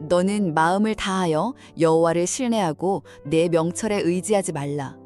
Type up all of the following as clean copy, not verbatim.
너는 마음을 다하여 여호와를 신뢰하고 내 명철에 의지하지 말라.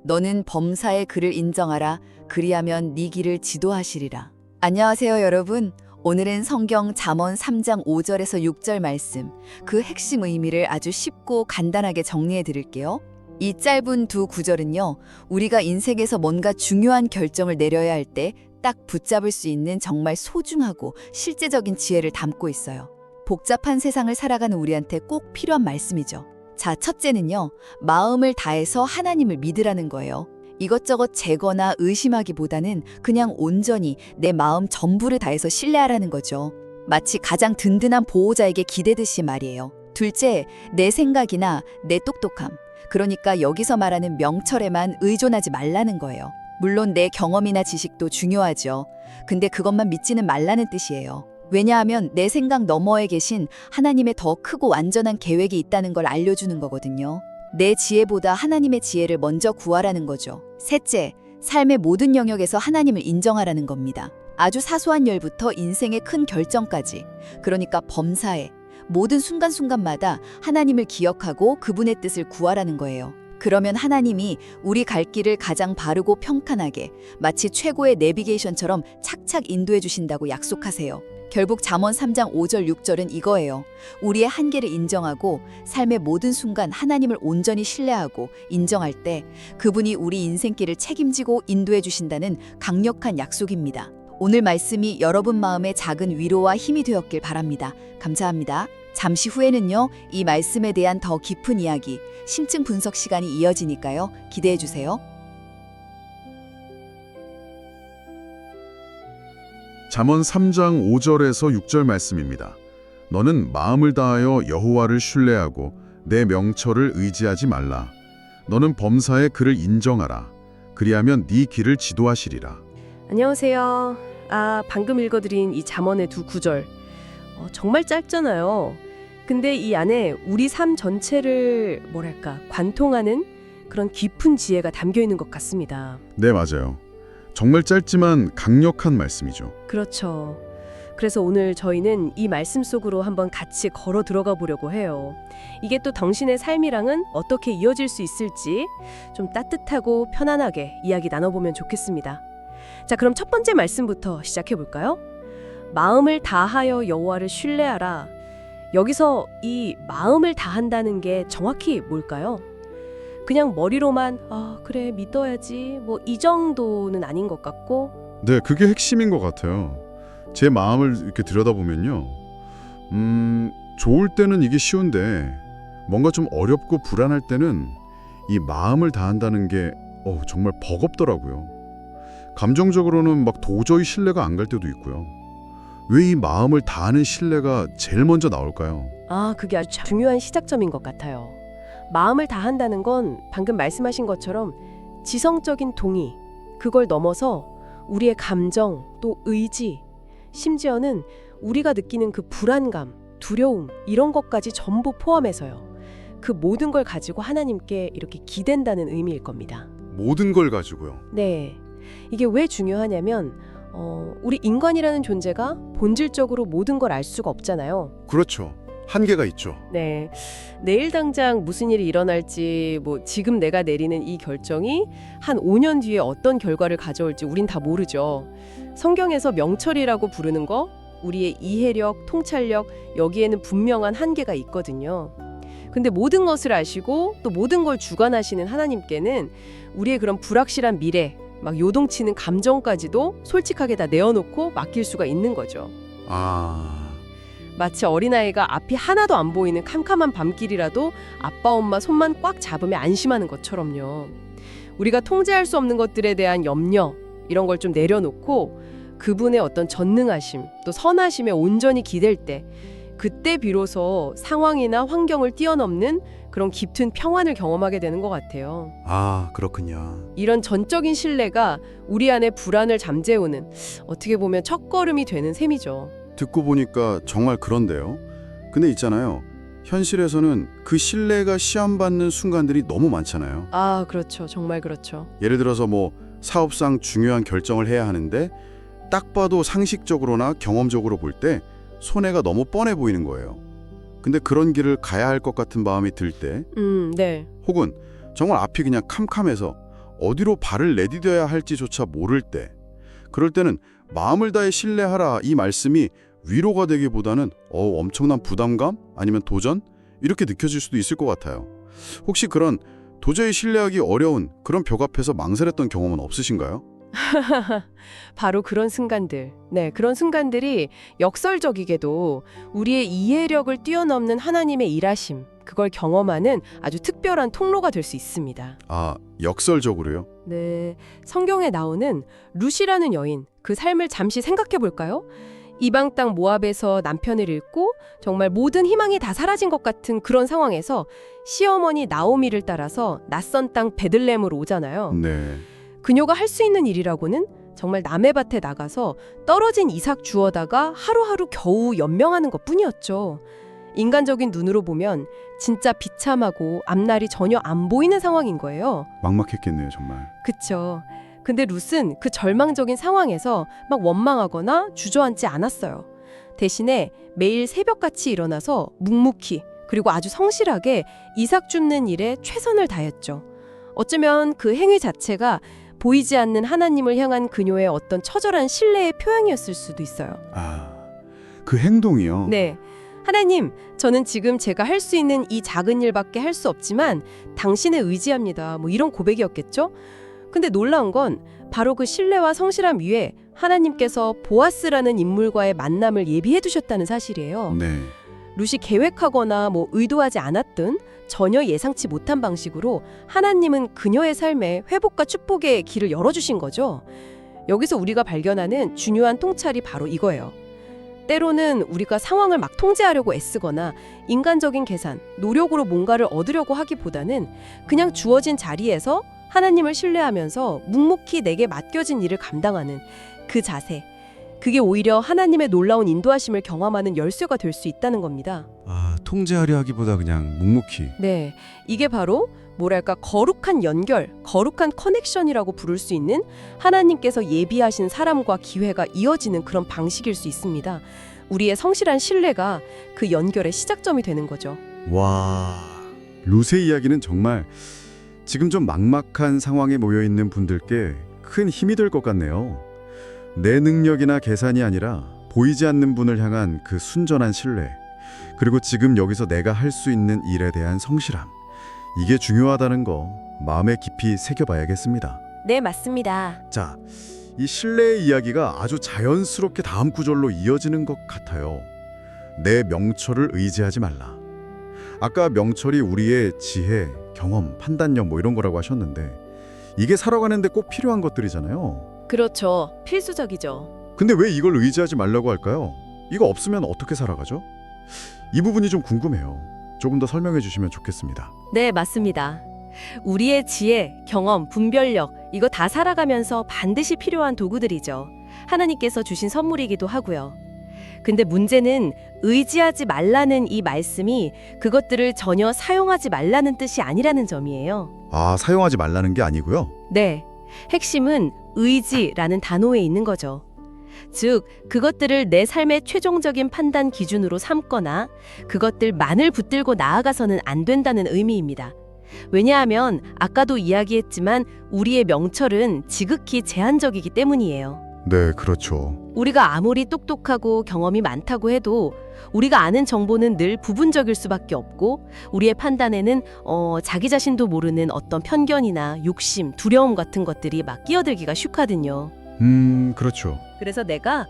너는 범사의 그를 인정하라. 그리하면 네 길을 지도하시리라. 안녕하세요, 여러분. 오늘은 성경 잠언 3장 5절에서 6절 말씀, 그 핵심 의미를 아주 쉽고 간단하게 정리해 드릴게요. 이 짧은 두 구절은요, 우리가 인생에서 뭔가 중요한 결정을 내려야 할 때 딱 붙잡을 수 있는 정말 소중하고 실제적인 지혜를 담고 있어요. 복잡한 세상을 살아가는 우리한테 꼭 필요한 말씀이죠. 자, 첫째는요, 마음을 다해서 하나님을 믿으라는 거예요. 이것저것 재거나 의심하기보다는 그냥 온전히 내 마음 전부를 다해서 신뢰하라는 거죠. 마치 가장 든든한 보호자에게 기대듯이 말이에요. 둘째, 내 생각이나 내 똑똑함, 그러니까 여기서 말하는 명철에만 의존하지 말라는 거예요. 물론 내 경험이나 지식도 중요하죠. 근데 그것만 믿지는 말라는 뜻이에요. 왜냐하면 내 생각 너머에 계신 하나님의 더 크고 완전한 계획이 있다는 걸 알려주는 거거든요. 내 지혜보다 하나님의 지혜를 먼저 구하라는 거죠. 셋째, 삶의 모든 영역에서 하나님을 인정하라는 겁니다. 아주 사소한 일부터 인생의 큰 결정까지, 그러니까 범사에 모든 순간순간마다 하나님을 기억하고 그분의 뜻을 구하라는 거예요. 그러면 하나님이 우리 갈 길을 가장 바르고 평탄하게 마치 최고의 내비게이션처럼 착착 인도해 주신다고 약속하세요. 결국 잠언 3장 5절 6절은 이거예요. 우리의 한계를 인정하고 삶의 모든 순간 하나님을 온전히 신뢰하고 인정할 때 그분이 우리 인생길을 책임지고 인도해 주신다는 강력한 약속입니다. 오늘 말씀이 여러분 마음에 작은 위로와 힘이 되었길 바랍니다. 감사합니다. 잠시 후에는요, 이 말씀에 대한 더 깊은 이야기, 심층 분석 시간이 이어지니까요. 기대해 주세요. 잠언 3장 5절에서 6절 말씀입니다. 너는 마음을 다하여 여호와를 신뢰하고 내 명철을 의지하지 말라. 너는 범사에 그를 인정하라. 그리하면 네 길을 지도하시리라. 안녕하세요. 방금 읽어드린 이 잠언의 두 구절. 정말 짧잖아요. 근데 이 안에 우리 삶 전체를 관통하는 그런 깊은 지혜가 담겨 있는 것 같습니다. 네, 맞아요. 정말 짧지만 강력한 말씀이죠. 그렇죠. 그래서 오늘 저희는 이 말씀 속으로 한번 같이 걸어 들어가 보려고 해요. 이게 또 당신의 삶이랑은 어떻게 이어질 수 있을지 좀 따뜻하고 편안하게 이야기 나눠보면 좋겠습니다. 자, 그럼 첫 번째 말씀부터 시작해 볼까요? 마음을 다하여 여호와를 신뢰하라. 여기서 이 마음을 다한다는 게 정확히 뭘까요? 그냥 머리로만 그래 믿어야지 이 정도는 아닌 것 같고. 네, 그게 핵심인 것 같아요. 제 마음을 이렇게 들여다보면요. 좋을 때는 이게 쉬운데 뭔가 좀 어렵고 불안할 때는 이 마음을 다한다는 게 정말 버겁더라고요. 감정적으로는 막 도저히 신뢰가 안 갈 때도 있고요. 왜 이 마음을 다하는 신뢰가 제일 먼저 나올까요? 그게 아주 중요한 시작점인 것 같아요. 마음을 다한다는 건 방금 말씀하신 것처럼 지성적인 동의, 그걸 넘어서 우리의 감정, 또 의지, 심지어는 우리가 느끼는 그 불안감, 두려움, 이런 것까지 전부 포함해서요. 그 모든 걸 가지고 하나님께 이렇게 기댄다는 의미일 겁니다. 모든 걸 가지고요. 네. 이게 왜 중요하냐면 우리 인간이라는 존재가 본질적으로 모든 걸 알 수가 없잖아요. 그렇죠. 한계가 있죠. 네. 내일 당장 무슨 일이 일어날지, 지금 내가 내리는 이 결정이 한 5년 뒤에 어떤 결과를 가져올지 우린 다 모르죠. 성경에서 명철이라고 부르는 거, 우리의 이해력, 통찰력, 여기에는 분명한 한계가 있거든요. 근데 모든 것을 아시고 또 모든 걸 주관하시는 하나님께는 우리의 그런 불확실한 미래, 요동치는 감정까지도 솔직하게 다 내어놓고 맡길 수가 있는 거죠. 마치 어린아이가 앞이 하나도 안 보이는 캄캄한 밤길이라도 아빠 엄마 손만 꽉 잡으면 안심하는 것처럼요. 우리가 통제할 수 없는 것들에 대한 염려, 이런 걸 좀 내려놓고 그분의 어떤 전능하심, 또 선하심에 온전히 기댈 때, 그때 비로소 상황이나 환경을 뛰어넘는 그런 깊은 평안을 경험하게 되는 것 같아요. 그렇군요. 이런 전적인 신뢰가 우리 안에 불안을 잠재우는, 어떻게 보면 첫걸음이 되는 셈이죠. 듣고 보니까 정말 그런데요. 근데 있잖아요. 현실에서는 그 신뢰가 시험받는 순간들이 너무 많잖아요. 그렇죠. 정말 그렇죠. 예를 들어서 사업상 중요한 결정을 해야 하는데 딱 봐도 상식적으로나 경험적으로 볼 때 손해가 너무 뻔해 보이는 거예요. 근데 그런 길을 가야 할 것 같은 마음이 들 때, 네. 혹은 정말 앞이 그냥 캄캄해서 어디로 발을 내디뎌야 할지조차 모를 때, 그럴 때는 마음을 다해 신뢰하라 이 말씀이 위로가 되기보다는 엄청난 부담감 아니면 도전 이렇게 느껴질 수도 있을 것 같아요. 혹시 그런 도저히 신뢰하기 어려운 그런 벽 앞에서 망설였던 경험은 없으신가요? 바로 그런 순간들. 네, 그런 순간들이 역설적이게도 우리의 이해력을 뛰어넘는 하나님의 일하심, 그걸 경험하는 아주 특별한 통로가 될 수 있습니다. 아, 역설적으로요? 네, 성경에 나오는 룻이라는 여인, 그 삶을 잠시 생각해 볼까요? 이방 땅 모압에서 남편을 잃고 정말 모든 희망이 다 사라진 것 같은 그런 상황에서 시어머니 나오미를 따라서 낯선 땅 베들레헴으로 오잖아요. 네. 그녀가 할 수 있는 일이라고는 정말 남의 밭에 나가서 떨어진 이삭 주워다가 하루하루 겨우 연명하는 것뿐이었죠. 인간적인 눈으로 보면 진짜 비참하고 앞날이 전혀 안 보이는 상황인 거예요. 막막했겠네요, 정말. 그쵸. 근데 룻은 그 절망적인 상황에서 막 원망하거나 주저앉지 않았어요. 대신에 매일 새벽같이 일어나서 묵묵히 그리고 아주 성실하게 이삭 줍는 일에 최선을 다했죠. 어쩌면 그 행위 자체가 보이지 않는 하나님을 향한 그녀의 어떤 처절한 신뢰의 표현이었을 수도 있어요. 아, 그 행동이요? 네. 하나님, 저는 지금 제가 할 수 있는 이 작은 일밖에 할 수 없지만 당신에 의지합니다. 뭐 이런 고백이었겠죠? 근데 놀라운 건 바로 그 신뢰와 성실함 위에 하나님께서 보아스라는 인물과의 만남을 예비해 두셨다는 사실이에요. 네. 룻이 계획하거나 의도하지 않았던 전혀 예상치 못한 방식으로 하나님은 그녀의 삶에 회복과 축복의 길을 열어주신 거죠. 여기서 우리가 발견하는 중요한 통찰이 바로 이거예요. 때로는 우리가 상황을 막 통제하려고 애쓰거나 인간적인 계산, 노력으로 뭔가를 얻으려고 하기보다는 그냥 주어진 자리에서 하나님을 신뢰하면서 묵묵히 내게 맡겨진 일을 감당하는 그 자세, 그게 오히려 하나님의 놀라운 인도하심을 경험하는 열쇠가 될 수 있다는 겁니다. 아, 통제하려 하기보다 그냥 묵묵히. 네, 이게 바로 뭐랄까 거룩한 연결, 거룩한 커넥션이라고 부를 수 있는 하나님께서 예비하신 사람과 기회가 이어지는 그런 방식일 수 있습니다. 우리의 성실한 신뢰가 그 연결의 시작점이 되는 거죠. 와, 룻의 이야기는 정말 지금 좀 막막한 상황에 모여 있는 분들께 큰 힘이 될 것 같네요. 내 능력이나 계산이 아니라 보이지 않는 분을 향한 그 순전한 신뢰, 그리고 지금 여기서 내가 할 수 있는 일에 대한 성실함, 이게 중요하다는 거 마음에 깊이 새겨봐야겠습니다. 네, 맞습니다. 자, 이 신뢰의 이야기가 아주 자연스럽게 다음 구절로 이어지는 것 같아요. 내 명철을 의지하지 말라. 아까 명철이 우리의 지혜, 경험, 판단력 이런 거라고 하셨는데 이게 살아가는데 꼭 필요한 것들이잖아요. 그렇죠. 필수적이죠. 근데 왜 이걸 의지하지 말라고 할까요? 이거 없으면 어떻게 살아가죠? 이 부분이 좀 궁금해요. 조금 더 설명해 주시면 좋겠습니다. 네, 맞습니다. 우리의 지혜, 경험, 분별력, 이거 다 살아가면서 반드시 필요한 도구들이죠. 하나님께서 주신 선물이기도 하고요. 근데 문제는 의지하지 말라는 이 말씀이 그것들을 전혀 사용하지 말라는 뜻이 아니라는 점이에요. 아, 사용하지 말라는 게 아니고요? 네, 핵심은 의지라는 단어에 있는 거죠. 즉, 그것들을 내 삶의 최종적인 판단 기준으로 삼거나 그것들만을 붙들고 나아가서는 안 된다는 의미입니다. 왜냐하면 아까도 이야기했지만 우리의 명철은 지극히 제한적이기 때문이에요. 네, 그렇죠. 우리가 아무리 똑똑하고 경험이 많다고 해도 우리가 아는 정보는 늘 부분적일 수밖에 없고 우리의 판단에는 자기 자신도 모르는 어떤 편견이나 욕심, 두려움 같은 것들이 막 끼어들기가 쉽거든요. 그렇죠. 그래서 내가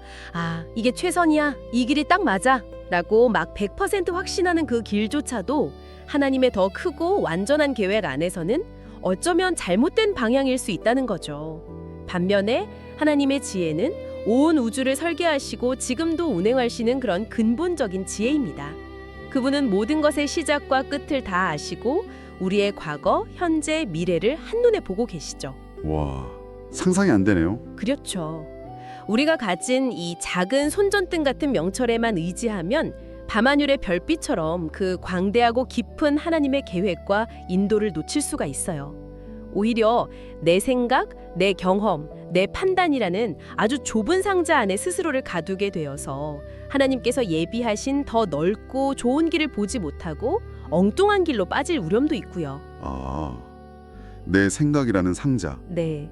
이게 최선이야, 이 길이 딱 맞아 라고 막 100% 확신하는 그 길조차도 하나님의 더 크고 완전한 계획 안에서는 어쩌면 잘못된 방향일 수 있다는 거죠. 반면에 하나님의 지혜는 온 우주를 설계하시고 지금도 운행하시는 그런 근본적인 지혜입니다. 그분은 모든 것의 시작과 끝을 다 아시고 우리의 과거, 현재, 미래를 한눈에 보고 계시죠. 와, 상상이 안 되네요. 그렇죠. 우리가 가진 이 작은 손전등 같은 명철에만 의지하면 밤하늘의 별빛처럼 그 광대하고 깊은 하나님의 계획과 인도를 놓칠 수가 있어요. 오히려 내 생각, 내 경험, 내 판단이라는 아주 좁은 상자 안에 스스로를 가두게 되어서 하나님께서 예비하신 더 넓고 좋은 길을 보지 못하고 엉뚱한 길로 빠질 우려도 있고요. 아, 내 생각이라는 상자. 네.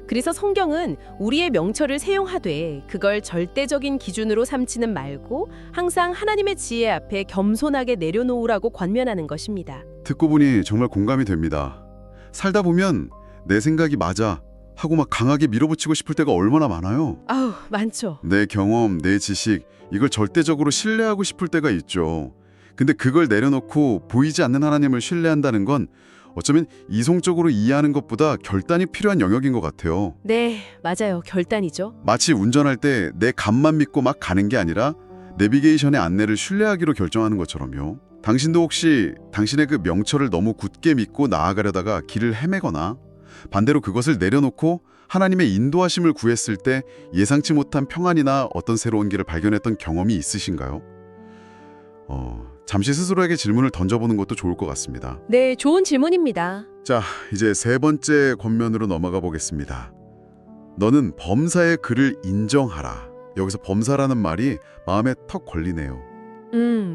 그래서 성경은 우리의 명철을 세용하되 그걸 절대적인 기준으로 삼지는 말고 항상 하나님의 지혜 앞에 겸손하게 내려놓으라고 권면하는 것입니다. 듣고 보니 정말 공감이 됩니다. 살다 보면 내 생각이 맞아 하고 막 강하게 밀어붙이고 싶을 때가 얼마나 많아요. 아우, 많죠. 내 경험, 내 지식, 이걸 절대적으로 신뢰하고 싶을 때가 있죠. 근데 그걸 내려놓고 보이지 않는 하나님을 신뢰한다는 건 어쩌면 이성적으로 이해하는 것보다 결단이 필요한 영역인 것 같아요. 네, 맞아요. 결단이죠. 마치 운전할 때 내 감만 믿고 막 가는 게 아니라 내비게이션의 안내를 신뢰하기로 결정하는 것처럼요. 당신도 혹시 당신의 그 명철을 너무 굳게 믿고 나아가려다가 길을 헤매거나 반대로 그것을 내려놓고 하나님의 인도하심을 구했을 때 예상치 못한 평안이나 어떤 새로운 길을 발견했던 경험이 있으신가요? 잠시 스스로에게 질문을 던져보는 것도 좋을 것 같습니다. 네, 좋은 질문입니다. 자, 이제 세 번째 권면으로 넘어가 보겠습니다. 너는 범사의 그를 인정하라. 여기서 범사라는 말이 마음에 턱 걸리네요.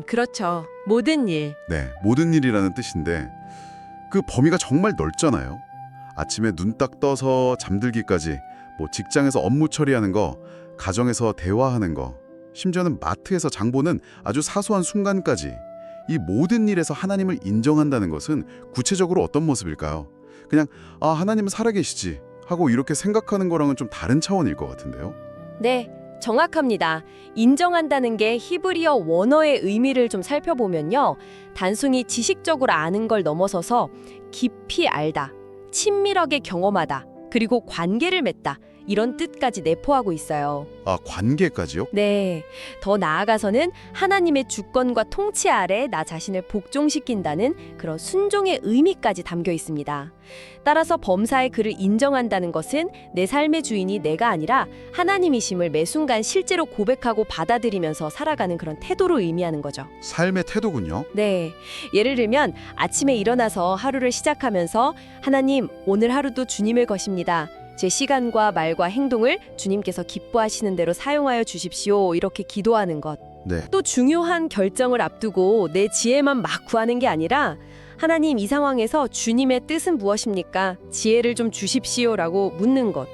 그렇죠. 모든 일. 네, 모든 일이라는 뜻인데 그 범위가 정말 넓잖아요. 아침에 눈 딱 떠서 잠들기까지 뭐 직장에서 업무 처리하는 거, 가정에서 대화하는 거, 심지어는 마트에서 장 보는 아주 사소한 순간까지 이 모든 일에서 하나님을 인정한다는 것은 구체적으로 어떤 모습일까요? 그냥 하나님은 살아계시지 하고 이렇게 생각하는 거랑은 좀 다른 차원일 것 같은데요. 네, 정확합니다. 인정한다는 게 히브리어 원어의 의미를 좀 살펴보면요. 단순히 지식적으로 아는 걸 넘어서서 깊이 알다, 친밀하게 경험하다, 그리고 관계를 맺다. 이런 뜻까지 내포하고 있어요. 관계까지요? 네, 더 나아가서는 하나님의 주권과 통치 아래 나 자신을 복종시킨다는 그런 순종의 의미까지 담겨 있습니다. 따라서 범사의 그를 인정한다는 것은 내 삶의 주인이 내가 아니라 하나님이심을 매 순간 실제로 고백하고 받아들이면서 살아가는 그런 태도를 의미하는 거죠. 삶의 태도군요. 네, 예를 들면 아침에 일어나서 하루를 시작하면서 하나님, 오늘 하루도 주님을 것입니다. 제 시간과 말과 행동을 주님께서 기뻐하시는 대로 사용하여 주십시오. 이렇게 기도하는 것. 네. 또 중요한 결정을 앞두고 내 지혜만 막 구하는 게 아니라 하나님, 이 상황에서 주님의 뜻은 무엇입니까? 지혜를 좀 주십시오라고 묻는 것.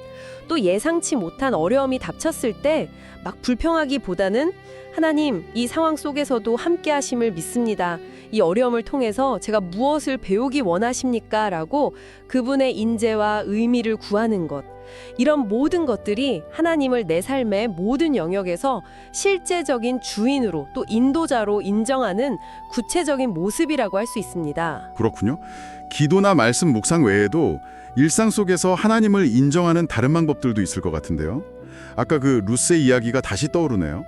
또 예상치 못한 어려움이 닥쳤을 때 막 불평하기보다는 하나님, 이 상황 속에서도 함께 하심을 믿습니다. 이 어려움을 통해서 제가 무엇을 배우기 원하십니까? 라고 그분의 인재와 의미를 구하는 것. 이런 모든 것들이 하나님을 내 삶의 모든 영역에서 실제적인 주인으로 또 인도자로 인정하는 구체적인 모습이라고 할 수 있습니다. 그렇군요. 기도나 말씀 묵상 외에도 일상 속에서 하나님을 인정하는 다른 방법들도 있을 것 같은데요. 아까 그 루스의 이야기가 다시 떠오르네요.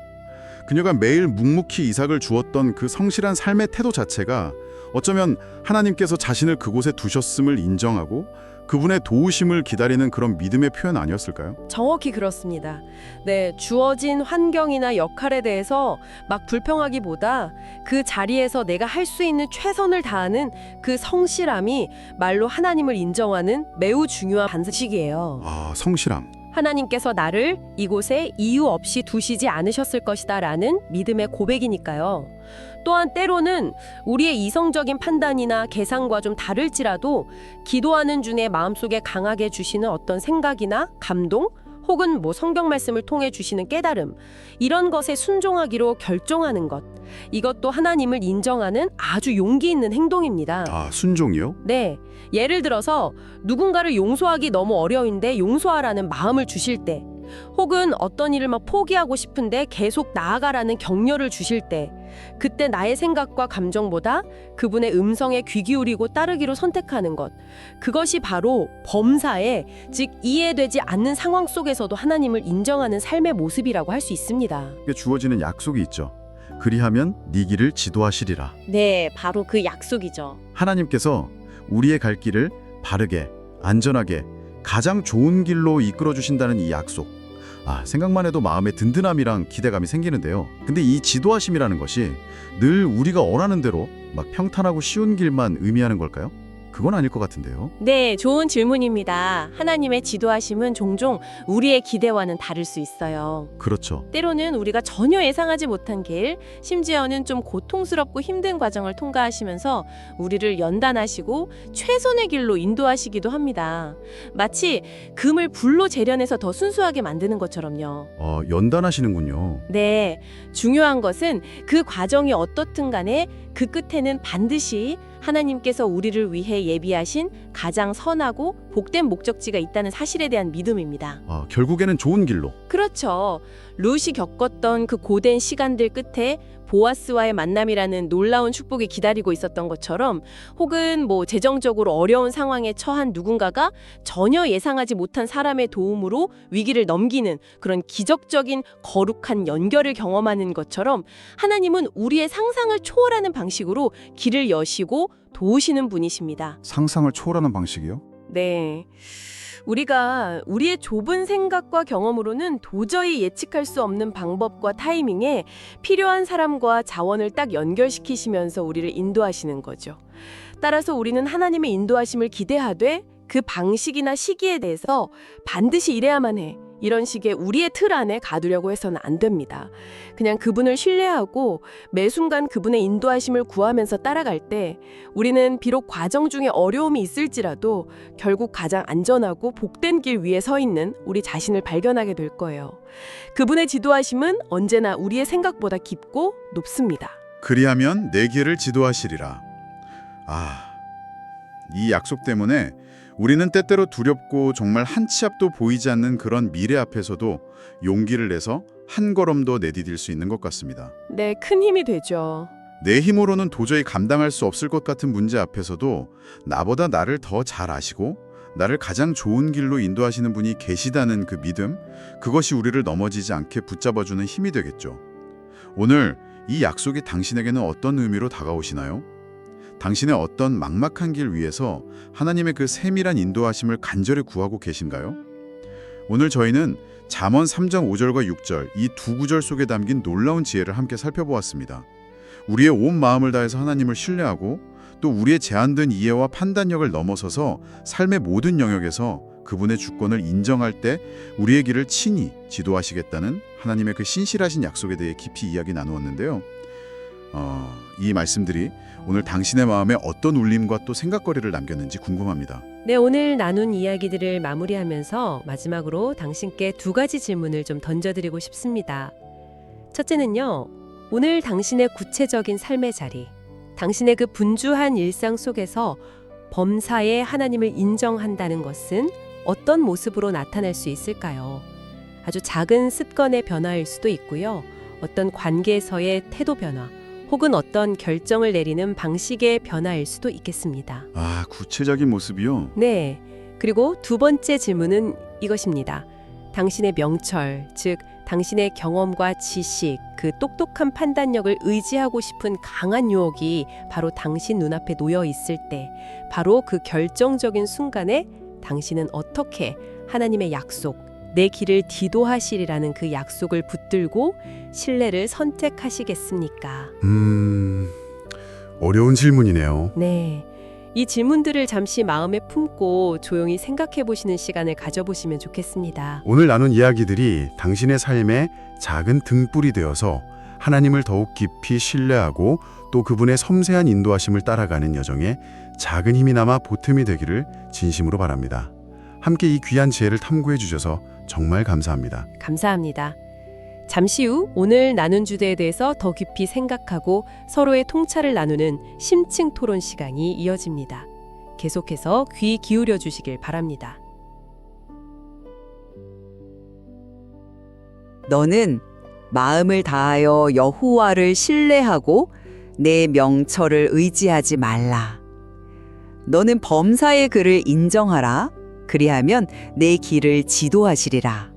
그녀가 매일 묵묵히 이삭을 주었던 그 성실한 삶의 태도 자체가 어쩌면 하나님께서 자신을 그곳에 두셨음을 인정하고 그분의 도우심을 기다리는 그런 믿음의 표현 아니었을까요? 정확히 그렇습니다. 네, 주어진 환경이나 역할에 대해서 막 불평하기보다 그 자리에서 내가 할 수 있는 최선을 다하는 그 성실함이 말로 하나님을 인정하는 매우 중요한 반석이에요. 성실함. 하나님께서 나를 이곳에 이유 없이 두시지 않으셨을 것이다라는 믿음의 고백이니까요. 또한 때로는 우리의 이성적인 판단이나 계산과 좀 다를지라도 기도하는 중에 마음속에 강하게 주시는 어떤 생각이나 감동 혹은 성경 말씀을 통해 주시는 깨달음, 이런 것에 순종하기로 결정하는 것, 이것도 하나님을 인정하는 아주 용기 있는 행동입니다. 순종이요? 네, 예를 들어서 누군가를 용서하기 너무 어려운데 용서하라는 마음을 주실 때, 혹은 어떤 일을 막 포기하고 싶은데 계속 나아가라는 격려를 주실 때, 그때 나의 생각과 감정보다 그분의 음성에 귀 기울이고 따르기로 선택하는 것, 그것이 바로 범사에, 즉 이해되지 않는 상황 속에서도 하나님을 인정하는 삶의 모습이라고 할 수 있습니다. 주어지는 약속이 있죠. 그리하면 네 길을 지도하시리라. 네, 바로 그 약속이죠. 하나님께서 우리의 갈 길을 바르게, 안전하게, 가장 좋은 길로 이끌어 주신다는 이 약속. 생각만 해도 마음에 든든함이랑 기대감이 생기는데요. 근데 이 지도하심이라는 것이 늘 우리가 원하는 대로 막 평탄하고 쉬운 길만 의미하는 걸까요? 그건 아닐 것 같은데요. 네, 좋은 질문입니다. 하나님의 지도하심은 종종 우리의 기대와는 다를 수 있어요. 그렇죠. 때로는 우리가 전혀 예상하지 못한 길, 심지어는 좀 고통스럽고 힘든 과정을 통과하시면서 우리를 연단하시고 최선의 길로 인도하시기도 합니다. 마치 금을 불로 재련해서 더 순수하게 만드는 것처럼요. 연단하시는군요. 네, 중요한 것은 그 과정이 어떻든 간에 그 끝에는 반드시 하나님께서 우리를 위해 예비하신 가장 선하고 복된 목적지가 있다는 사실에 대한 믿음입니다. 결국에는 좋은 길로. 그렇죠. 룻이 겪었던 그 고된 시간들 끝에 보아스와의 만남이라는 놀라운 축복이 기다리고 있었던 것처럼, 혹은 재정적으로 어려운 상황에 처한 누군가가 전혀 예상하지 못한 사람의 도움으로 위기를 넘기는 그런 기적적인 거룩한 연결을 경험하는 것처럼, 하나님은 우리의 상상을 초월하는 방식으로 길을 여시고 도우시는 분이십니다. 상상을 초월하는 방식이요? 네. 우리가 우리의 좁은 생각과 경험으로는 도저히 예측할 수 없는 방법과 타이밍에 필요한 사람과 자원을 딱 연결시키시면서 우리를 인도하시는 거죠. 따라서 우리는 하나님의 인도하심을 기대하되 그 방식이나 시기에 대해서 반드시 이래야만 해, 이런 식의 우리의 틀 안에 가두려고 해서는 안 됩니다. 그냥 그분을 신뢰하고 매 순간 그분의 인도하심을 구하면서 따라갈 때 우리는 비록 과정 중에 어려움이 있을지라도 결국 가장 안전하고 복된 길 위에 서 있는 우리 자신을 발견하게 될 거예요. 그분의 지도하심은 언제나 우리의 생각보다 깊고 높습니다. 그리하면 내 길을 지도하시리라. 이 약속 때문에 우리는 때때로 두렵고 정말 한 치 앞도 보이지 않는 그런 미래 앞에서도 용기를 내서 한 걸음도 내디딜 수 있는 것 같습니다. 네, 큰 힘이 되죠. 내 힘으로는 도저히 감당할 수 없을 것 같은 문제 앞에서도 나보다 나를 더 잘 아시고 나를 가장 좋은 길로 인도하시는 분이 계시다는 그 믿음, 그것이 우리를 넘어지지 않게 붙잡아주는 힘이 되겠죠. 오늘 이 약속이 당신에게는 어떤 의미로 다가오시나요? 당신의 어떤 막막한 길 위에서 하나님의 그 세밀한 인도하심을 간절히 구하고 계신가요? 오늘 저희는 잠언 3장 5절과 6절 이 두 구절 속에 담긴 놀라운 지혜를 함께 살펴보았습니다. 우리의 온 마음을 다해서 하나님을 신뢰하고 또 우리의 제한된 이해와 판단력을 넘어서서 삶의 모든 영역에서 그분의 주권을 인정할 때 우리의 길을 친히 지도하시겠다는 하나님의 그 신실하신 약속에 대해 깊이 이야기 나누었는데요. 이 말씀들이 오늘 당신의 마음에 어떤 울림과 또 생각거리를 남겼는지 궁금합니다. 네, 오늘 나눈 이야기들을 마무리하면서 마지막으로 당신께 두 가지 질문을 좀 던져드리고 싶습니다. 첫째는요, 오늘 당신의 구체적인 삶의 자리, 당신의 그 분주한 일상 속에서 범사에 하나님을 인정한다는 것은 어떤 모습으로 나타날 수 있을까요? 아주 작은 습관의 변화일 수도 있고요. 어떤 관계에서의 태도 변화, 혹은 어떤 결정을 내리는 방식의 변화일 수도 있겠습니다. 구체적인 모습이요? 네. 그리고 두 번째 질문은 이것입니다. 당신의 명철, 즉 당신의 경험과 지식, 그 똑똑한 판단력을 의지하고 싶은 강한 유혹이 바로 당신 눈앞에 놓여 있을 때, 바로 그 결정적인 순간에 당신은 어떻게 하나님의 약속, 내 길을 디도하시리라는 그 약속을 붙들고 신뢰를 선택하시겠습니까? 어려운 질문이네요. 네. 이 질문들을 잠시 마음에 품고 조용히 생각해 보시는 시간을 가져보시면 좋겠습니다. 오늘 나눈 이야기들이 당신의 삶에 작은 등불이 되어서 하나님을 더욱 깊이 신뢰하고 또 그분의 섬세한 인도하심을 따라가는 여정에 작은 힘이 남아 보탬이 되기를 진심으로 바랍니다. 함께 이 귀한 지혜를 탐구해 주셔서 정말 감사합니다. 감사합니다. 잠시 후 오늘 나눈 주제에 대해서 더 깊이 생각하고 서로의 통찰을 나누는 심층 토론 시간이 이어집니다. 계속해서 귀 기울여 주시길 바랍니다. 너는 마음을 다하여 여호와를 신뢰하고 내 명철을 의지하지 말라. 너는 범사의 그를 인정하라. 그리하면 내 길을 지도하시리라.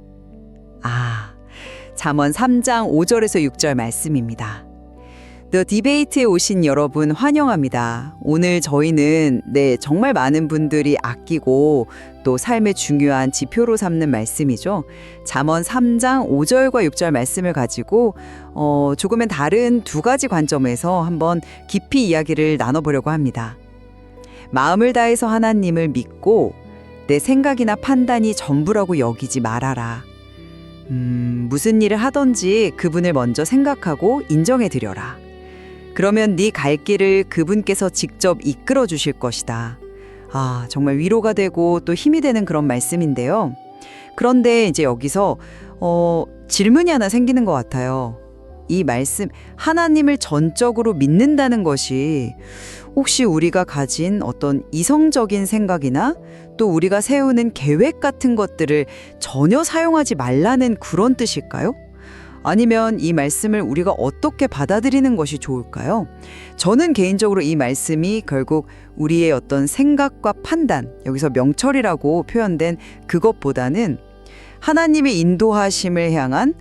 잠언 3장 5절에서 6절 말씀입니다. The Debate에 오신 여러분 환영합니다. 오늘 저희는 정말 많은 분들이 아끼고 또 삶의 중요한 지표로 삼는 말씀이죠. 잠언 3장 5절과 6절 말씀을 가지고 조금은 다른 두 가지 관점에서 한번 깊이 이야기를 나눠보려고 합니다. 마음을 다해서 하나님을 믿고 내 생각이나 판단이 전부라고 여기지 말아라. 무슨 일을 하든지 그분을 먼저 생각하고 인정해 드려라. 그러면 네 갈 길을 그분께서 직접 이끌어 주실 것이다. 아, 정말 위로가 되고 또 힘이 되는 그런 말씀인데요. 그런데 이제 여기서 질문이 하나 생기는 것 같아요. 이 말씀, 하나님을 전적으로 믿는다는 것이 혹시 우리가 가진 어떤 이성적인 생각이나 또 우리가 세우는 계획 같은 것들을 전혀 사용하지 말라는 그런 뜻일까요? 아니면 이 말씀을 우리가 어떻게 받아들이는 것이 좋을까요? 저는 개인적으로 이 말씀이 결국 우리의 어떤 생각과 판단, 여기서 명철이라고 표현된 그것보다는 하나님의 인도하심을 향한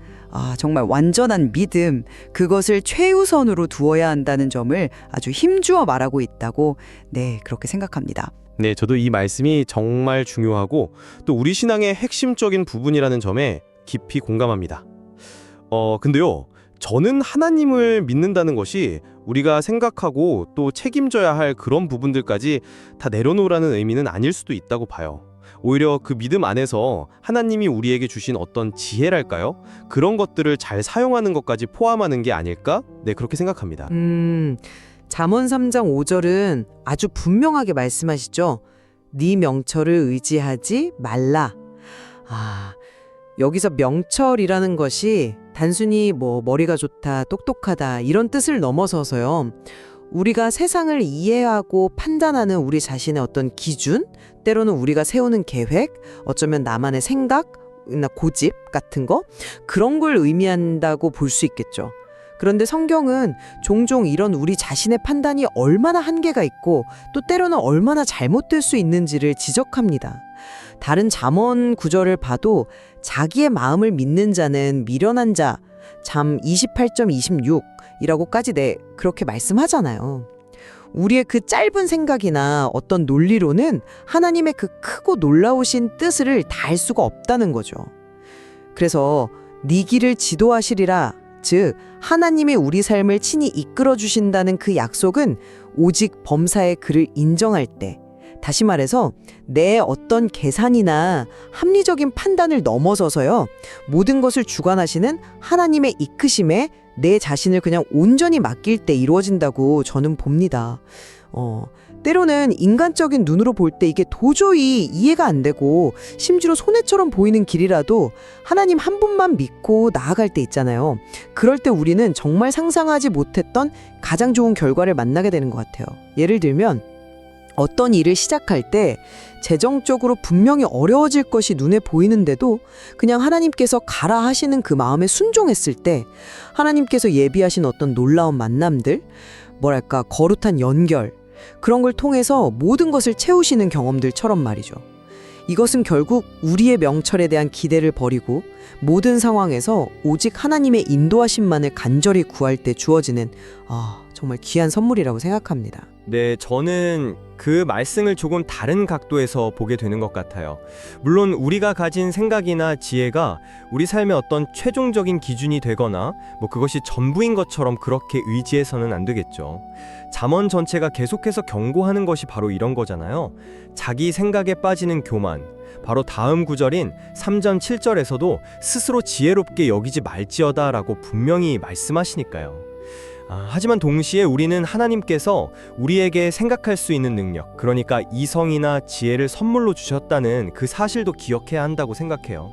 정말 완전한 믿음, 그것을 최우선으로 두어야 한다는 점을 아주 힘주어 말하고 있다고 그렇게 생각합니다. 네, 저도 이 말씀이 정말 중요하고 또 우리 신앙의 핵심적인 부분이라는 점에 깊이 공감합니다. 근데요, 저는 하나님을 믿는다는 것이 우리가 생각하고 또 책임져야 할 그런 부분들까지 다 내려놓으라는 의미는 아닐 수도 있다고 봐요. 오히려 그 믿음 안에서 하나님이 우리에게 주신 어떤 지혜랄까요? 그런 것들을 잘 사용하는 것까지 포함하는 게 아닐까? 네, 그렇게 생각합니다. 잠언 3장 5절은 아주 분명하게 말씀하시죠. 네 명철을 의지하지 말라. 여기서 명철이라는 것이 단순히 머리가 좋다, 똑똑하다 이런 뜻을 넘어서서요. 우리가 세상을 이해하고 판단하는 우리 자신의 어떤 기준, 때로는 우리가 세우는 계획, 어쩌면 나만의 생각이나 고집 같은 거, 그런 걸 의미한다고 볼 수 있겠죠. 그런데 성경은 종종 이런 우리 자신의 판단이 얼마나 한계가 있고 또 때로는 얼마나 잘못될 수 있는지를 지적합니다. 다른 잠언 구절을 봐도 자기의 마음을 믿는 자는 미련한 자, 잠 28.26이라고까지 그렇게 말씀하잖아요. 우리의 그 짧은 생각이나 어떤 논리로는 하나님의 그 크고 놀라우신 뜻을 다 알 수가 없다는 거죠. 그래서 네 길을 지도하시리라, 즉 하나님이 우리 삶을 친히 이끌어 주신다는 그 약속은 오직 범사의 그를 인정할 때, 다시 말해서 내 어떤 계산이나 합리적인 판단을 넘어서서요, 모든 것을 주관하시는 하나님의 이끄심에 내 자신을 그냥 온전히 맡길 때 이루어진다고 저는 봅니다. 때로는 인간적인 눈으로 볼 때 이게 도저히 이해가 안 되고 심지어 손해처럼 보이는 길이라도 하나님 한 분만 믿고 나아갈 때 있잖아요. 그럴 때 우리는 정말 상상하지 못했던 가장 좋은 결과를 만나게 되는 것 같아요. 예를 들면 어떤 일을 시작할 때 재정적으로 분명히 어려워질 것이 눈에 보이는데도 그냥 하나님께서 가라 하시는 그 마음에 순종했을 때 하나님께서 예비하신 어떤 놀라운 만남들, 거룩한 연결, 그런 걸 통해서 모든 것을 채우시는 경험들처럼 말이죠. 이것은 결국 우리의 명철에 대한 기대를 버리고 모든 상황에서 오직 하나님의 인도하심만을 간절히 구할 때 주어지는 정말 귀한 선물이라고 생각합니다. 네, 저는 그 말씀을 조금 다른 각도에서 보게 되는 것 같아요. 물론 우리가 가진 생각이나 지혜가 우리 삶의 어떤 최종적인 기준이 되거나 그것이 전부인 것처럼 그렇게 의지해서는 안 되겠죠. 잠언 전체가 계속해서 경고하는 것이 바로 이런 거잖아요. 자기 생각에 빠지는 교만. 바로 다음 구절인 3장 7절에서도 스스로 지혜롭게 여기지 말지어다 라고 분명히 말씀하시니까요. 하지만 동시에 우리는 하나님께서 우리에게 생각할 수 있는 능력, 그러니까 이성이나 지혜를 선물로 주셨다는 그 사실도 기억해야 한다고 생각해요.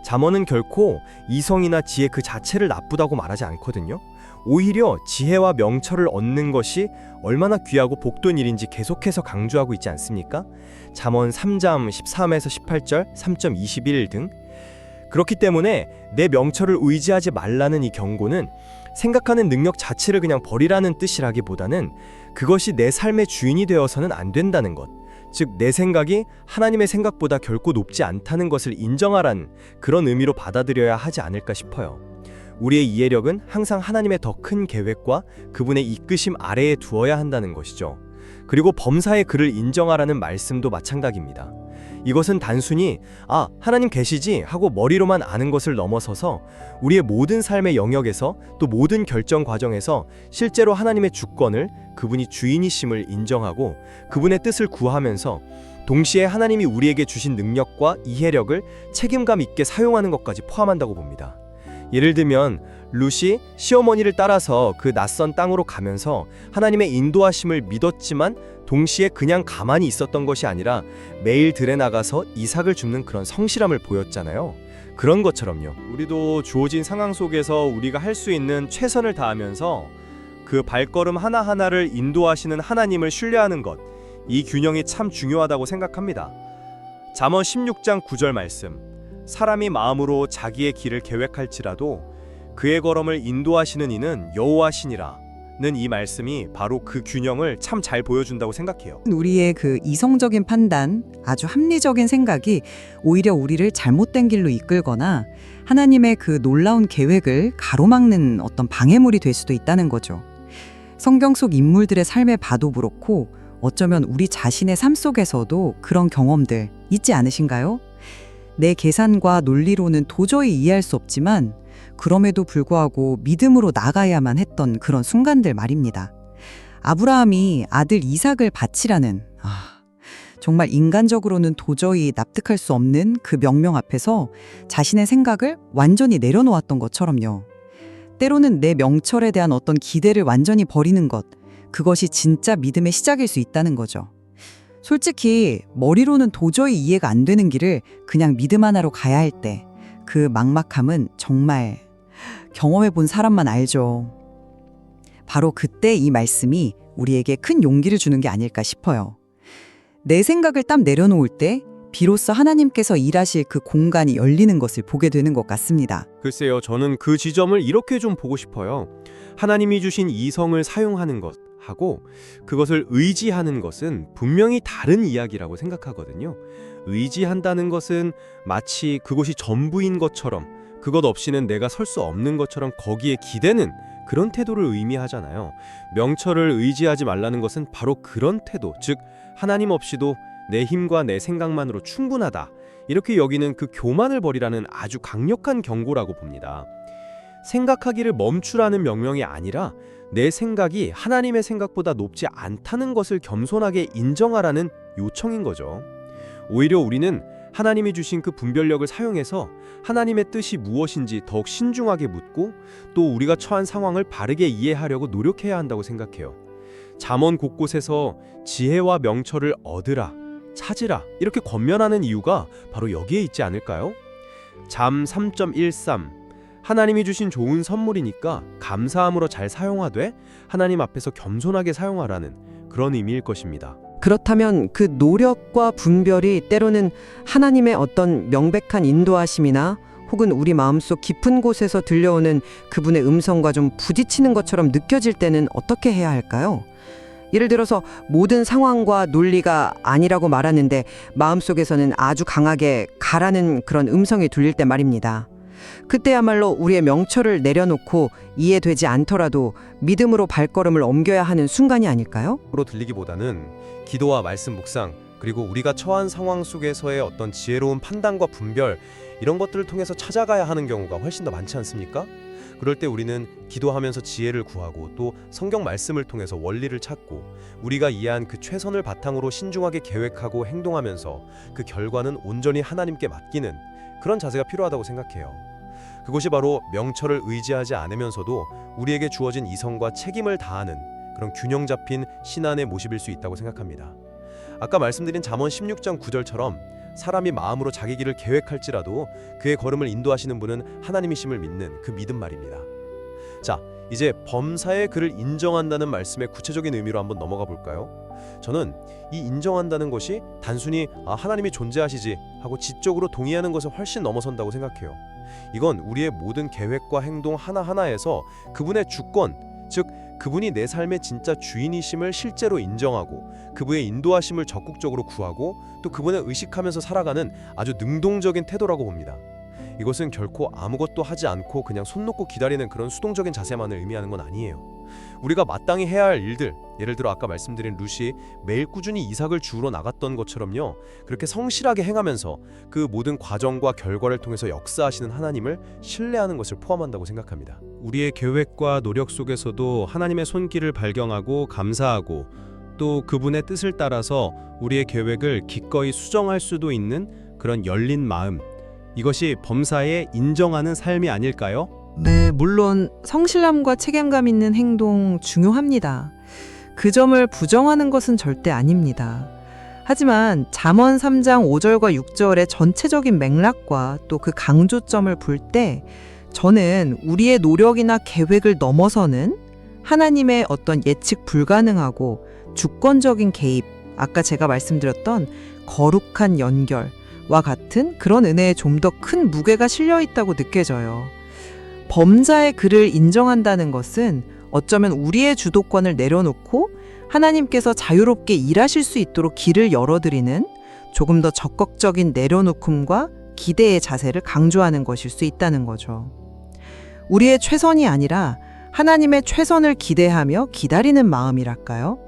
잠언은 결코 이성이나 지혜 그 자체를 나쁘다고 말하지 않거든요. 오히려 지혜와 명철을 얻는 것이 얼마나 귀하고 복된 일인지 계속해서 강조하고 있지 않습니까? 잠언 3장 13에서 18절, 3.21 등. 그렇기 때문에 내 명철을 의지하지 말라는 이 경고는 생각하는 능력 자체를 그냥 버리라는 뜻이라기보다는 그것이 내 삶의 주인이 되어서는 안 된다는 것, 즉 내 생각이 하나님의 생각보다 결코 높지 않다는 것을 인정하라는 그런 의미로 받아들여야 하지 않을까 싶어요. 우리의 이해력은 항상 하나님의 더 큰 계획과 그분의 이끄심 아래에 두어야 한다는 것이죠. 그리고 범사의 그를 인정하라는 말씀도 마찬가지입니다. 이것은 단순히 하나님 계시지 하고 머리로만 아는 것을 넘어서서 우리의 모든 삶의 영역에서 또 모든 결정 과정에서 실제로 하나님의 주권을, 그분이 주인이심을 인정하고 그분의 뜻을 구하면서 동시에 하나님이 우리에게 주신 능력과 이해력을 책임감 있게 사용하는 것까지 포함한다고 봅니다. 예를 들면 룻이 시어머니를 따라서 그 낯선 땅으로 가면서 하나님의 인도하심을 믿었지만 동시에 그냥 가만히 있었던 것이 아니라 매일 들에 나가서 이삭을 줍는 그런 성실함을 보였잖아요. 그런 것처럼요. 우리도 주어진 상황 속에서 우리가 할 수 있는 최선을 다하면서 그 발걸음 하나하나를 인도하시는 하나님을 신뢰하는 것, 이 균형이 참 중요하다고 생각합니다. 잠언 16장 9절 말씀. 사람이 마음으로 자기의 길을 계획할지라도 그의 걸음을 인도하시는 이는 여호와시니라. 는 이 말씀이 바로 그 균형을 참 잘 보여준다고 생각해요. 우리의 그 이성적인 판단, 아주 합리적인 생각이 오히려 우리를 잘못된 길로 이끌거나 하나님의 그 놀라운 계획을 가로막는 어떤 방해물이 될 수도 있다는 거죠. 성경 속 인물들의 삶에 봐도 그렇고 어쩌면 우리 자신의 삶 속에서도 그런 경험들 있지 않으신가요? 내 계산과 논리로는 도저히 이해할 수 없지만 그럼에도 불구하고 믿음으로 나가야만 했던 그런 순간들 말입니다. 아브라함이 아들 이삭을 바치라는 정말 인간적으로는 도저히 납득할 수 없는 그 명령 앞에서 자신의 생각을 완전히 내려놓았던 것처럼요. 때로는 내 명철에 대한 어떤 기대를 완전히 버리는 것, 그것이 진짜 믿음의 시작일 수 있다는 거죠. 솔직히 머리로는 도저히 이해가 안 되는 길을 그냥 믿음 하나로 가야 할 때 그 막막함은 정말 경험해 본 사람만 알죠. 바로 그때 이 말씀이 우리에게 큰 용기를 주는 게 아닐까 싶어요. 내 생각을 딱 내려놓을 때 비로소 하나님께서 일하실 그 공간이 열리는 것을 보게 되는 것 같습니다. 글쎄요, 저는 그 지점을 이렇게 좀 보고 싶어요. 하나님이 주신 이성을 사용하는 것 하고 그것을 의지하는 것은 분명히 다른 이야기라고 생각하거든요. 의지한다는 것은 마치 그것이 전부인 것처럼, 그것 없이는 내가 설 수 없는 것처럼 거기에 기대는 그런 태도를 의미하잖아요. 명철을 의지하지 말라는 것은 바로 그런 태도, 즉 하나님 없이도 내 힘과 내 생각만으로 충분하다, 이렇게 여기는 그 교만을 버리라는 아주 강력한 경고라고 봅니다. 생각하기를 멈추라는 명령이 아니라 내 생각이 하나님의 생각보다 높지 않다는 것을 겸손하게 인정하라는 요청인 거죠. 오히려 우리는 하나님이 주신 그 분별력을 사용해서 하나님의 뜻이 무엇인지 더욱 신중하게 묻고 또 우리가 처한 상황을 바르게 이해하려고 노력해야 한다고 생각해요. 잠언 곳곳에서 지혜와 명철을 얻으라, 찾으라 이렇게 권면하는 이유가 바로 여기에 있지 않을까요? 잠 3.13 하나님이 주신 좋은 선물이니까 감사함으로 잘 사용하되 하나님 앞에서 겸손하게 사용하라는 그런 의미일 것입니다. 그렇다면 그 노력과 분별이 때로는 하나님의 어떤 명백한 인도하심이나 혹은 우리 마음속 깊은 곳에서 들려오는 그분의 음성과 좀 부딪히는 것처럼 느껴질 때는 어떻게 해야 할까요? 예를 들어서 모든 상황과 논리가 아니라고 말하는데 마음속에서는 아주 강하게 가라는 그런 음성이 들릴 때 말입니다. 그때야말로 우리의 명철을 내려놓고 이해되지 않더라도 믿음으로 발걸음을 옮겨야 하는 순간이 아닐까요? 으로 들리기보다는 기도와 말씀 묵상, 그리고 우리가 처한 상황 속에서의 어떤 지혜로운 판단과 분별, 이런 것들을 통해서 찾아가야 하는 경우가 훨씬 더 많지 않습니까? 그럴 때 우리는 기도하면서 지혜를 구하고 또 성경 말씀을 통해서 원리를 찾고 우리가 이해한 그 최선을 바탕으로 신중하게 계획하고 행동하면서 그 결과는 온전히 하나님께 맡기는 그런 자세가 필요하다고 생각해요. 그것이 바로 명철을 의지하지 않으면서도 우리에게 주어진 이성과 책임을 다하는 그런 균형 잡힌 신앙의 모습일 수 있다고 생각합니다. 아까 말씀드린 잠언 16장 9절처럼 사람이 마음으로 자기 길을 계획할지라도 그의 걸음을 인도하시는 분은 하나님이심을 믿는 그 믿음 말입니다. 자, 이제 범사의 그를 인정한다는 말씀의 구체적인 의미로 한번 넘어가 볼까요? 저는 이 인정한다는 것이 단순히 하나님이 존재하시지 하고 지적으로 동의하는 것을 훨씬 넘어선다고 생각해요. 이건 우리의 모든 계획과 행동 하나하나에서 그분의 주권, 즉 그분이 내 삶의 진짜 주인이심을 실제로 인정하고 그분의 인도하심을 적극적으로 구하고 또 그분을 의식하면서 살아가는 아주 능동적인 태도라고 봅니다. 이것은 결코 아무것도 하지 않고 그냥 손 놓고 기다리는 그런 수동적인 자세만을 의미하는 건 아니에요. 우리가 마땅히 해야 할 일들, 예를 들어 아까 말씀드린 루시 매일 꾸준히 이삭을 주우러 나갔던 것처럼요. 그렇게 성실하게 행하면서 그 모든 과정과 결과를 통해서 역사하시는 하나님을 신뢰하는 것을 포함한다고 생각합니다. 우리의 계획과 노력 속에서도 하나님의 손길을 발견하고 감사하고 또 그분의 뜻을 따라서 우리의 계획을 기꺼이 수정할 수도 있는 그런 열린 마음, 이것이 범사에 인정하는 삶이 아닐까요? 네, 물론 성실함과 책임감 있는 행동 중요합니다. 그 점을 부정하는 것은 절대 아닙니다. 하지만 잠언 3장 5절과 6절의 전체적인 맥락과 또 그 강조점을 볼 때 저는 우리의 노력이나 계획을 넘어서는 하나님의 어떤 예측 불가능하고 주권적인 개입, 아까 제가 말씀드렸던 거룩한 연결과 같은 그런 은혜에 좀 더 큰 무게가 실려 있다고 느껴져요. 범사의 그를 인정한다는 것은 어쩌면 우리의 주도권을 내려놓고 하나님께서 자유롭게 일하실 수 있도록 길을 열어드리는 조금 더 적극적인 내려놓음과 기대의 자세를 강조하는 것일 수 있다는 거죠. 우리의 최선이 아니라 하나님의 최선을 기대하며 기다리는 마음이랄까요?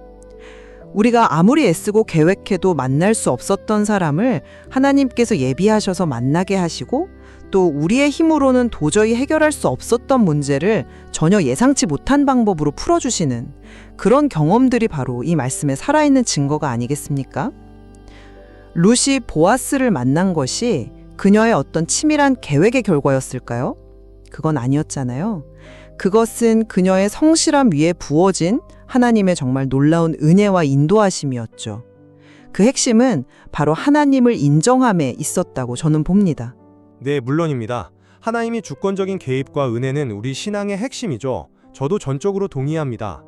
우리가 아무리 애쓰고 계획해도 만날 수 없었던 사람을 하나님께서 예비하셔서 만나게 하시고 또 우리의 힘으로는 도저히 해결할 수 없었던 문제를 전혀 예상치 못한 방법으로 풀어주시는 그런 경험들이 바로 이 말씀에 살아있는 증거가 아니겠습니까? 룻이 보아스를 만난 것이 그녀의 어떤 치밀한 계획의 결과였을까요? 그건 아니었잖아요. 그것은 그녀의 성실함 위에 부어진 하나님의 정말 놀라운 은혜와 인도하심이었죠. 그 핵심은 바로 하나님을 인정함에 있었다고 저는 봅니다. 네, 물론입니다. 하나님이 주권적인 개입과 은혜는 우리 신앙의 핵심이죠. 저도 전적으로 동의합니다.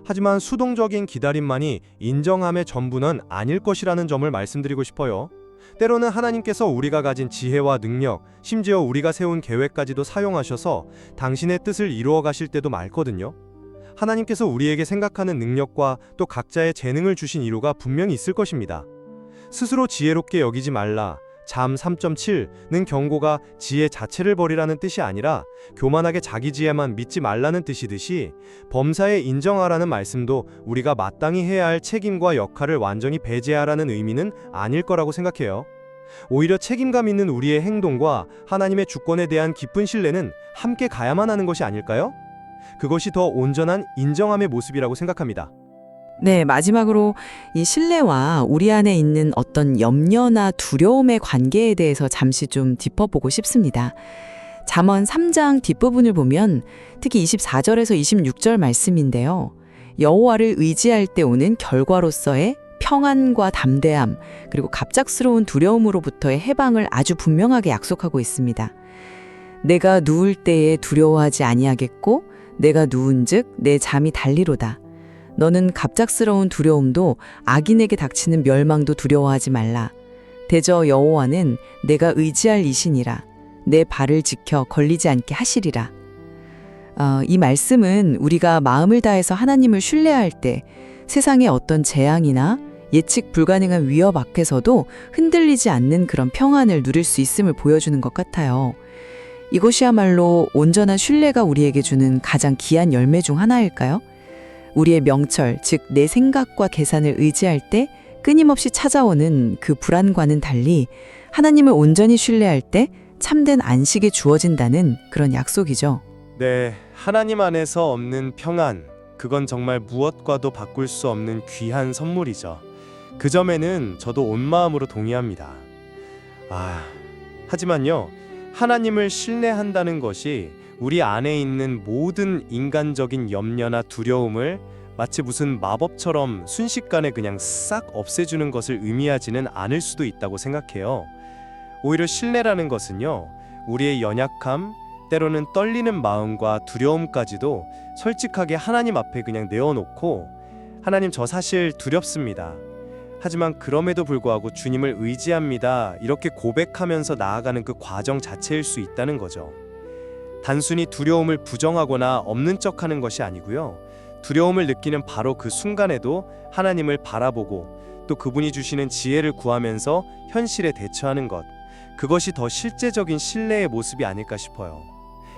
하지만 수동적인 기다림만이 인정함의 전부는 아닐 것이라는 점을 말씀드리고 싶어요. 때로는 하나님께서 우리가 가진 지혜와 능력, 심지어 우리가 세운 계획까지도 사용하셔서 당신의 뜻을 이루어 가실 때도 많거든요. 하나님께서 우리에게 생각하는 능력과 또 각자의 재능을 주신 이유가 분명히 있을 것입니다. 스스로 지혜롭게 여기지 말라. 잠 3.7는 경고가 지혜 자체를 버리라는 뜻이 아니라 교만하게 자기 지혜만 믿지 말라는 뜻이듯이 범사에 인정하라는 말씀도 우리가 마땅히 해야 할 책임과 역할을 완전히 배제하라는 의미는 아닐 거라고 생각해요. 오히려 책임감 있는 우리의 행동과 하나님의 주권에 대한 깊은 신뢰는 함께 가야만 하는 것이 아닐까요? 그것이 더 온전한 인정함의 모습이라고 생각합니다. 네, 마지막으로 이 신뢰와 우리 안에 있는 어떤 염려나 두려움의 관계에 대해서 잠시 좀 짚어보고 싶습니다. 잠언 3장 뒷부분을 보면 특히 24절에서 26절 말씀인데요. 여호와를 의지할 때 오는 결과로서의 평안과 담대함, 그리고 갑작스러운 두려움으로부터의 해방을 아주 분명하게 약속하고 있습니다. 내가 누울 때에 두려워하지 아니하겠고 내가 누운즉 내 잠이 달리로다. 너는 갑작스러운 두려움도 악인에게 닥치는 멸망도 두려워하지 말라. 대저 여호와는 내가 의지할 이신이라. 내 발을 지켜 걸리지 않게 하시리라. 이 말씀은 우리가 마음을 다해서 하나님을 신뢰할 때 세상의 어떤 재앙이나 예측 불가능한 위협 앞에서도 흔들리지 않는 그런 평안을 누릴 수 있음을 보여주는 것 같아요. 이것이야말로 온전한 신뢰가 우리에게 주는 가장 귀한 열매 중 하나일까요? 우리의 명철, 즉 내 생각과 계산을 의지할 때 끊임없이 찾아오는 그 불안과는 달리 하나님을 온전히 신뢰할 때 참된 안식이 주어진다는 그런 약속이죠. 네, 하나님 안에서 없는 평안, 그건 정말 무엇과도 바꿀 수 없는 귀한 선물이죠. 그 점에는 저도 온 마음으로 동의합니다. 하지만요, 하나님을 신뢰한다는 것이 우리 안에 있는 모든 인간적인 염려나 두려움을 마치 무슨 마법처럼 순식간에 그냥 싹 없애주는 것을 의미하지는 않을 수도 있다고 생각해요. 오히려 신뢰라는 것은요, 우리의 연약함, 때로는 떨리는 마음과 두려움까지도 솔직하게 하나님 앞에 그냥 내어놓고 하나님 저 사실 두렵습니다. 하지만 그럼에도 불구하고 주님을 의지합니다. 이렇게 고백하면서 나아가는 그 과정 자체일 수 있다는 거죠. 단순히 두려움을 부정하거나 없는 척하는 것이 아니고요. 두려움을 느끼는 바로 그 순간에도 하나님을 바라보고 또 그분이 주시는 지혜를 구하면서 현실에 대처하는 것. 그것이 더 실제적인 신뢰의 모습이 아닐까 싶어요.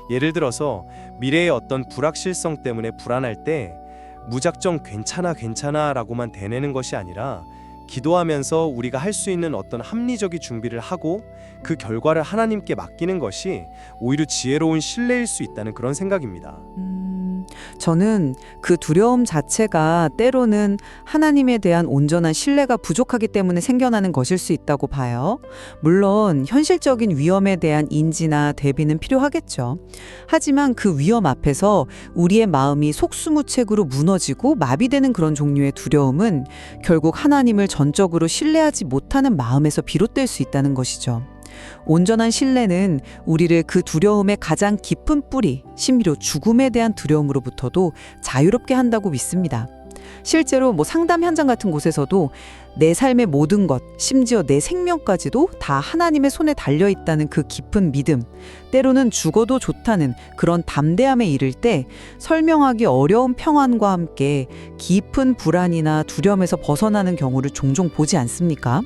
예를 들어서 미래의 어떤 불확실성 때문에 불안할 때 무작정 괜찮아 라고만 대내는 것이 아니라 기도하면서 우리가 할 수 있는 어떤 합리적인 준비를 하고 그 결과를 하나님께 맡기는 것이 오히려 지혜로운 신뢰일 수 있다는 그런 생각입니다. 저는 그 두려움 자체가 때로는 하나님에 대한 온전한 신뢰가 부족하기 때문에 생겨나는 것일 수 있다고 봐요. 물론 현실적인 위험에 대한 인지나 대비는 필요하겠죠. 하지만 그 위험 앞에서 우리의 마음이 속수무책으로 무너지고 마비되는 그런 종류의 두려움은 결국 하나님을 전적으로 신뢰하지 못하는 마음에서 비롯될 수 있다는 것이죠. 온전한 신뢰는 우리를 그 두려움의 가장 깊은 뿌리, 심지어 죽음에 대한 두려움으로부터도 자유롭게 한다고 믿습니다. 실제로 상담 현장 같은 곳에서도 내 삶의 모든 것, 심지어 내 생명까지도 다 하나님의 손에 달려 있다는 그 깊은 믿음, 때로는 죽어도 좋다는 그런 담대함에 이를 때 설명하기 어려운 평안과 함께 깊은 불안이나 두려움에서 벗어나는 경우를 종종 보지 않습니까?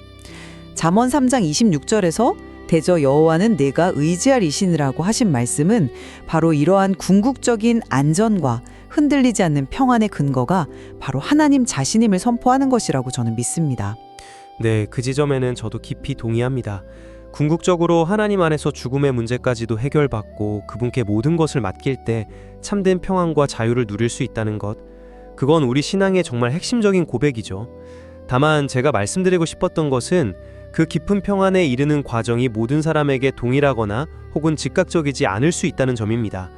잠언 3장 26절에서 대저 여호와는 내가 의지할 이시니라고 하신 말씀은 바로 이러한 궁극적인 안전과 흔들리지 않는 평안의 근거가 바로 하나님 자신임을 선포하는 것이라고 저는 믿습니다. 네, 그 지점에는 저도 깊이 동의합니다. 궁극적으로 하나님 안에서 죽음의 문제까지도 해결받고 그분께 모든 것을 맡길 때 참된 평안과 자유를 누릴 수 있다는 것, 그건 우리 신앙의 정말 핵심적인 고백이죠. 다만 제가 말씀드리고 싶었던 것은 그 깊은 평안에 이르는 과정이 모든 사람에게 동일하거나 혹은 즉각적이지 않을 수 있다는 점입니다.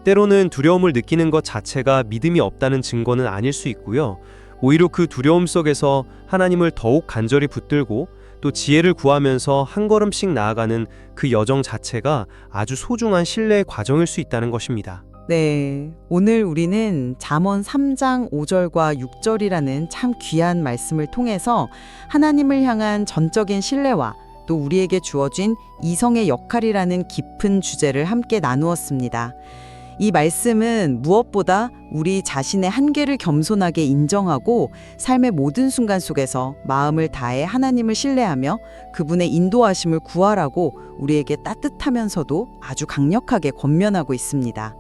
때로는 두려움을 느끼는 것 자체가 믿음이 없다는 증거는 아닐 수 있고요. 오히려 그 두려움 속에서 하나님을 더욱 간절히 붙들고 또 지혜를 구하면서 한 걸음씩 나아가는 그 여정 자체가 아주 소중한 신뢰의 과정일 수 있다는 것입니다. 네, 오늘 우리는 잠언 3장 5절과 6절이라는 참 귀한 말씀을 통해서 하나님을 향한 전적인 신뢰와 또 우리에게 주어진 이성의 역할이라는 깊은 주제를 함께 나누었습니다. 이 말씀은 무엇보다 우리 자신의 한계를 겸손하게 인정하고 삶의 모든 순간 속에서 마음을 다해 하나님을 신뢰하며 그분의 인도하심을 구하라고 우리에게 따뜻하면서도 아주 강력하게 권면하고 있습니다.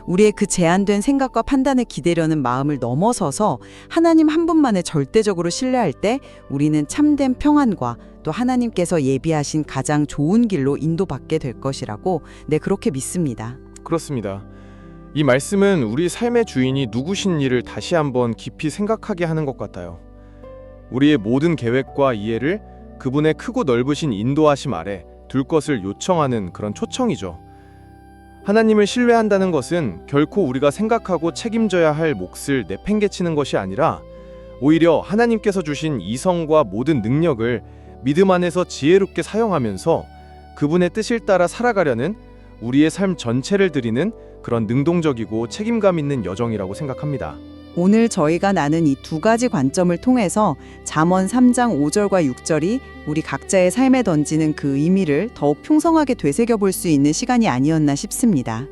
우리의 그 제한된 생각과 판단을 기대려는 마음을 넘어서서 하나님 한 분만을 절대적으로 신뢰할 때 우리는 참된 평안과 또 하나님께서 예비하신 가장 좋은 길로 인도받게 될 것이라고 그렇게 믿습니다. 그렇습니다. 이 말씀은 우리 삶의 주인이 누구신지를 다시 한번 깊이 생각하게 하는 것 같아요. 우리의 모든 계획과 이해를 그분의 크고 넓으신 인도하심 아래 둘 것을 요청하는 그런 초청이죠. 하나님을 신뢰한다는 것은 결코 우리가 생각하고 책임져야 할 몫을 내팽개치는 것이 아니라 오히려 하나님께서 주신 이성과 모든 능력을 믿음 안에서 지혜롭게 사용하면서 그분의 뜻을 따라 살아가려는 우리의 삶 전체를 드리는 그런 능동적이고 책임감 있는 여정이라고 생각합니다. 오늘 저희가 나눈 이 두 가지 관점을 통해서 잠언 3장 5절과 6절이 우리 각자의 삶에 던지는 그 의미를 더욱 풍성하게 되새겨 볼 수 있는 시간이 아니었나 싶습니다.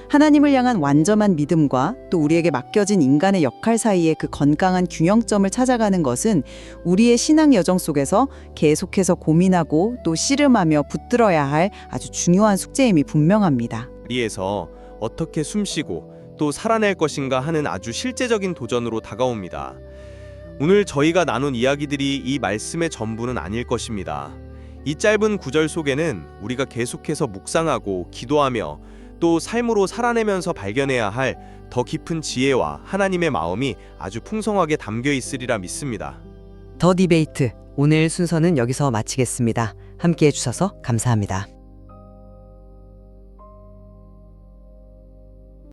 하나님을 향한 완전한 믿음과 또 우리에게 맡겨진 인간의 역할 사이의 그 건강한 균형점을 찾아가는 것은 우리의 신앙 여정 속에서 계속해서 고민하고 또 씨름하며 붙들어야 할 아주 중요한 숙제임이 분명합니다. 자리에서 어떻게 숨쉬고 또 살아낼 것인가 하는 아주 실제적인 도전으로 다가옵니다. 오늘 저희가 나눈 이야기들이 이 말씀의 전부는 아닐 것입니다. 이 짧은 구절 속에는 우리가 계속해서 묵상하고 기도하며 또 삶으로 살아내면서 발견해야 할 더 깊은 지혜와 하나님의 마음이 아주 풍성하게 담겨 있으리라 믿습니다. 더 디베이트 오늘 순서는 여기서 마치겠습니다. 함께해 주셔서 감사합니다.